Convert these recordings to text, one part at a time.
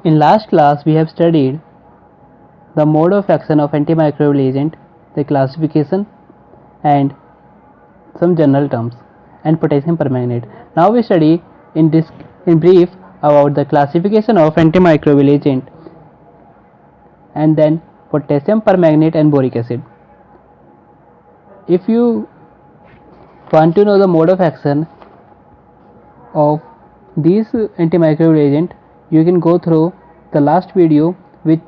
In last class we have studied the mode of action of antimicrobial agent, the classification and some general terms, and potassium permanganate. Now we study in brief about the classification of antimicrobial agent and then potassium permanganate and boric acid. If you want to know the mode of action of these antimicrobial agent, you can go through the last video which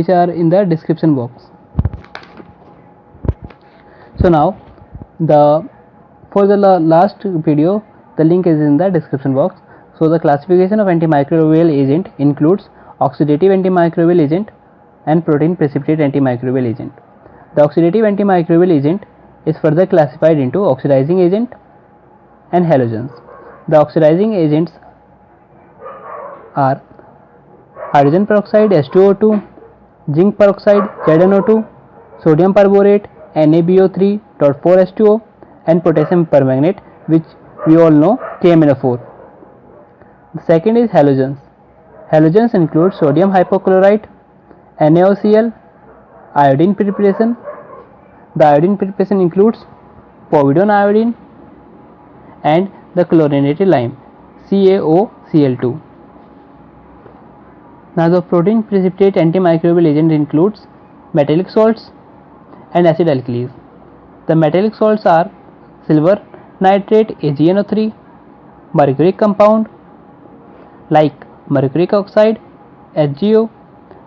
are in the description box. So now for the last video, the link is in the description box. So the classification of antimicrobial agent includes oxidative antimicrobial agent and protein precipitate antimicrobial agent. The oxidative antimicrobial agent is further classified into oxidizing agent and halogens. The oxidizing agents are hydrogen peroxide H2O2, zinc peroxide ZnO2, sodium perborate NaBO3.4H2O, and potassium permanganate, which we all know KMnO4. The second is halogens. Halogens include sodium hypochlorite, NaOCl, iodine preparation. The iodine preparation includes povidone iodine and the chlorinated lime CaOCl2. Now the protein precipitate antimicrobial agent includes metallic salts and acid alkalis. The metallic salts are silver nitrate AgNO3, mercuric compound like mercuric oxide HgO,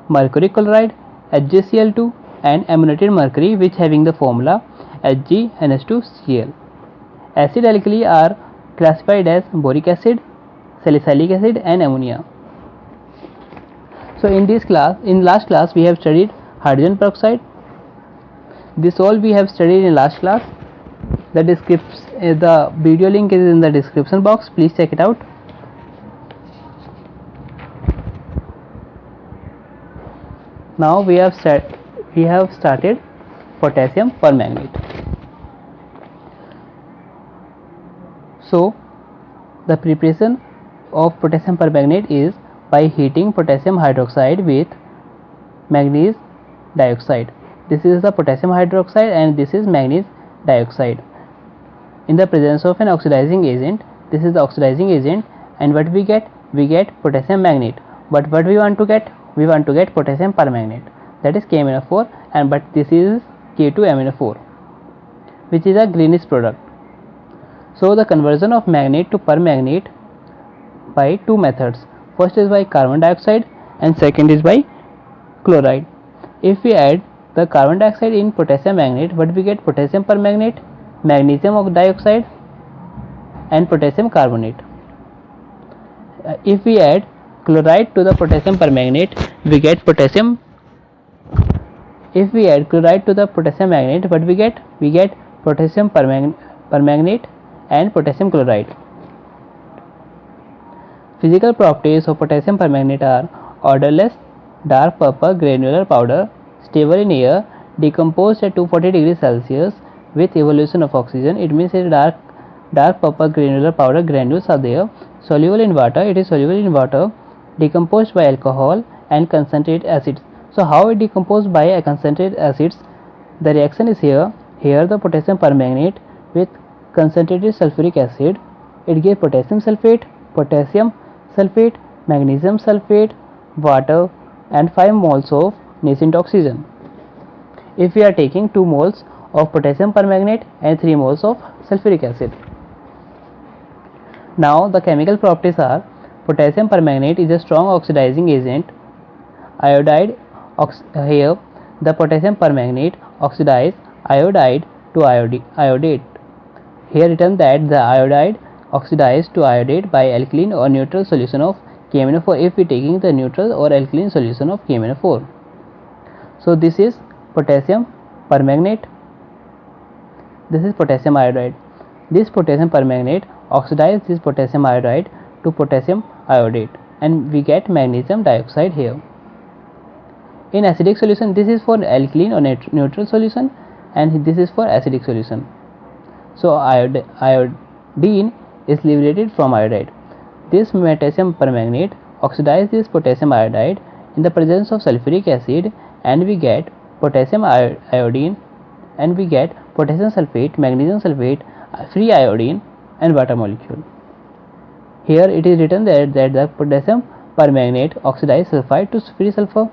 mercuric chloride HgCl2, and ammoniated mercury, which having the formula HgNH2Cl. Acid alkali are classified as boric acid, salicylic acid, and ammonia. So in last class we have studied hydrogen peroxide. This all we have studied in last class. The video link is in the description box. Please check it out. Now we have started potassium permanganate. So the preparation of potassium permanganate is by heating potassium hydroxide with manganese dioxide. This is the potassium hydroxide and this is manganese dioxide. In the presence of an oxidizing agent, this is the oxidizing agent, and what we get? We get potassium manganate. But what we want to get? We want to get potassium permanganate, that is KMnO4, but this is K2MnO4, which is a greenish product. So the conversion of manganate to permanganate by two methods. First is by carbon dioxide and second is by chloride. If we add the carbon dioxide in potassium manganate, what we get? Potassium permanganate, magnesium dioxide, and potassium carbonate. If we add chloride to the potassium permanganate, we get potassium. If we add chloride to the potassium manganate, what we get? We get potassium permanganate and potassium chloride. Physical properties of potassium permanganate are odorless, dark purple granular powder, stable in air, decomposed at 240 degrees Celsius with evolution of oxygen. It means a dark purple granular powder granules are there. Soluble in water. It is soluble in water. Decomposed by alcohol and concentrated acids. So how it decomposed by concentrated acids? The reaction is here. Here the potassium permanganate with concentrated sulfuric acid, it gives potassium sulfate, magnesium sulfate, water, and 5 moles of nascent oxygen. If we are taking 2 moles of potassium permanganate and 3 moles of sulfuric acid. Now the chemical properties are: potassium permanganate is a strong oxidizing agent. Here the potassium permanganate oxidize iodide to iodate. Here written that the iodide oxidized to iodate by alkaline or neutral solution of KMnO4 if we taking the neutral or alkaline solution of KMnO4. So this is potassium permanganate. This is potassium iodide. This potassium permanganate oxidize this potassium iodide to potassium iodate, and we get magnesium dioxide here. In acidic solution, this is for alkaline or neutral solution, and this is for acidic solution. So iodine is liberated from iodide. This potassium permanganate oxidize this potassium iodide in the presence of sulfuric acid, and we get potassium iodine, and we get potassium sulfate, magnesium sulfate, free iodine, and water molecule. Here it is written that the potassium permanganate oxidized sulfide to free sulfur,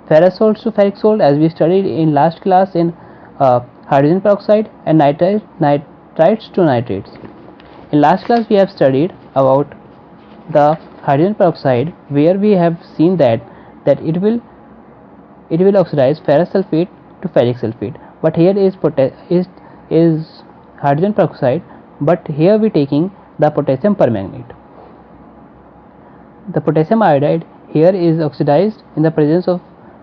ferrous salts to ferric salt, as we studied in last class in hydrogen peroxide, and nitrites to nitrates. In last class we have studied about the hydrogen peroxide, where we have seen that it will oxidize ferrous sulfate to ferric sulfate, but here is hydrogen peroxide, but here we taking the potassium permanganate. The potassium iodide here is oxidized in the presence of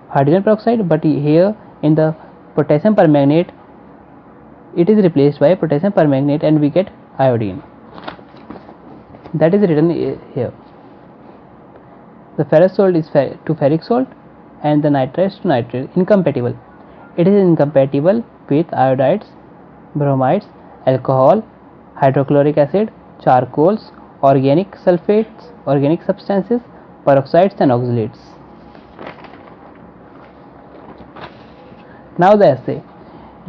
hydrogen peroxide, but here in the potassium permanganate it is replaced by potassium permanganate, and we get iodine. That is written here. The ferrous salt is to ferric salt, and the nitrites to nitrate. Incompatible. It is incompatible with iodides, bromides, alcohol, hydrochloric acid, charcoals, organic sulfates, organic substances, peroxides, and oxalates. Now the assay.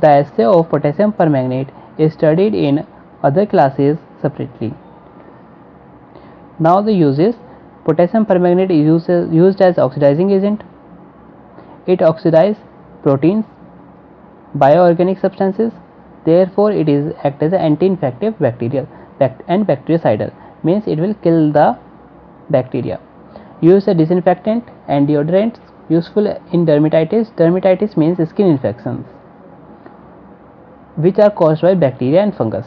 The assay of potassium permanganate is studied in other classes separately. Now the uses. Potassium permanganate is used as oxidizing agent. It oxidizes proteins, bioorganic substances. Therefore, it is act as an anti-infective bacterial and bactericidal, means it will kill the bacteria. Used as disinfectant and deodorants. Useful in dermatitis. Dermatitis means skin infections which are caused by bacteria and fungus.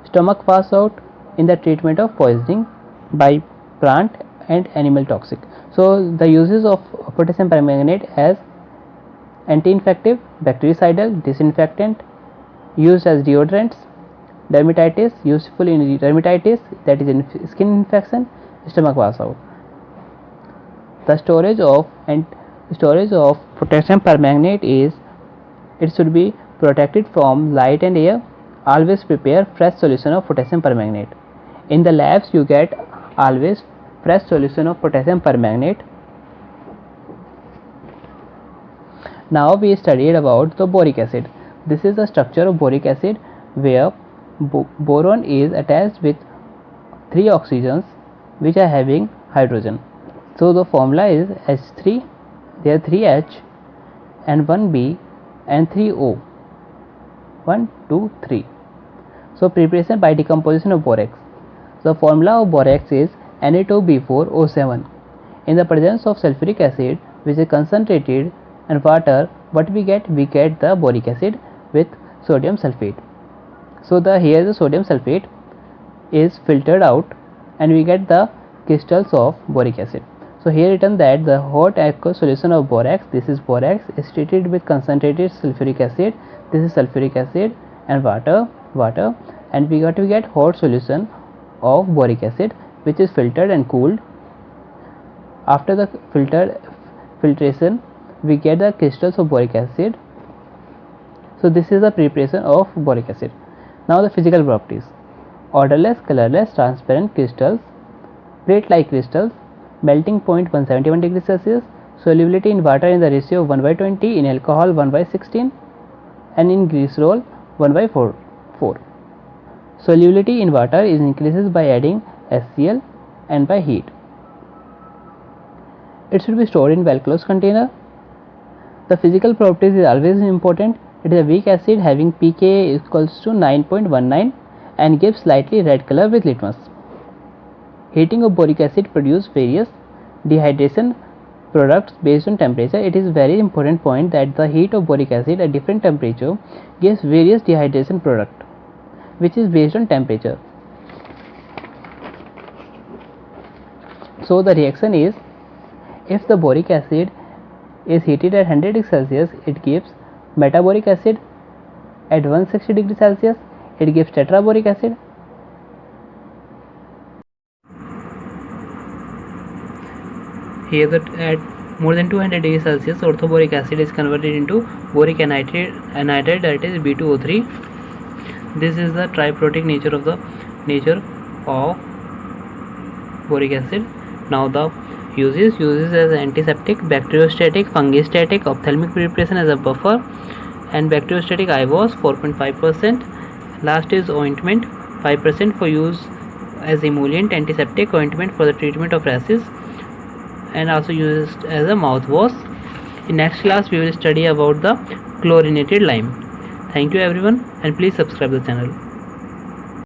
Stomach washout in the treatment of poisoning by plant and animal toxic. So the uses of potassium permanganate as anti-infective, bactericidal, disinfectant, used as deodorants, dermatitis, useful in dermatitis, that is in skin infection, stomach washout. The storage of potassium permanganate is, it should be protected from light and air. Always prepare fresh solution of potassium permanganate. In the labs you get always fresh solution of potassium permanganate. Now we studied about the boric acid. This is the structure of boric acid, where boron is attached with 3 oxygens which are having hydrogen. So the formula is H3, there 3H and 1B and 3O. 1, 2, 3. So preparation by decomposition of borax. The formula of borax is Na2B4O7. In the presence of sulfuric acid, which is concentrated, and water, what we get? We get the boric acid with sodium sulfate. So here the sodium sulfate is filtered out, and we get the crystals of boric acid. So here written that the hot aqueous solution of borax, this is borax, is treated with concentrated sulfuric acid, this is sulfuric acid, and water, and we get hot solution of boric acid, which is filtered and cooled. After the filtration, we get the crystals of boric acid. So this is the preparation of boric acid. Now the physical properties: odorless, colorless, transparent crystals, plate-like crystals, melting point 171 degrees Celsius, solubility in water in the ratio of 1/20, in alcohol 1/16, and in glycerol 1/4. Solubility in water is increases by adding HCl and by heat. It should be stored in well-closed container. The physical properties is always important. It is a weak acid having pKa equals to 9.19 and gives slightly red color with litmus. Heating of boric acid produces various dehydration products based on temperature. It is very important point that the heat of boric acid at different temperature gives various dehydration product, which is based on temperature. So the reaction is, if the boric acid is heated at 100 degrees Celsius, it gives metaboric acid. At 160 degrees Celsius, it gives tetraboric acid. Here at more than 200 degrees Celsius, orthoboric acid is converted into boric anhydride, that is B2O3. This is the triprotic nature of boric acid. Now the uses as antiseptic, bacteriostatic, fungistatic, ophthalmic preparation as a buffer, and bacteriostatic eye wash 4.5%. Last is ointment 5% for use as emollient, antiseptic ointment for the treatment of rashes, and also used as a mouthwash. In next class we will study about the chlorinated lime. Thank you everyone, and please subscribe the channel.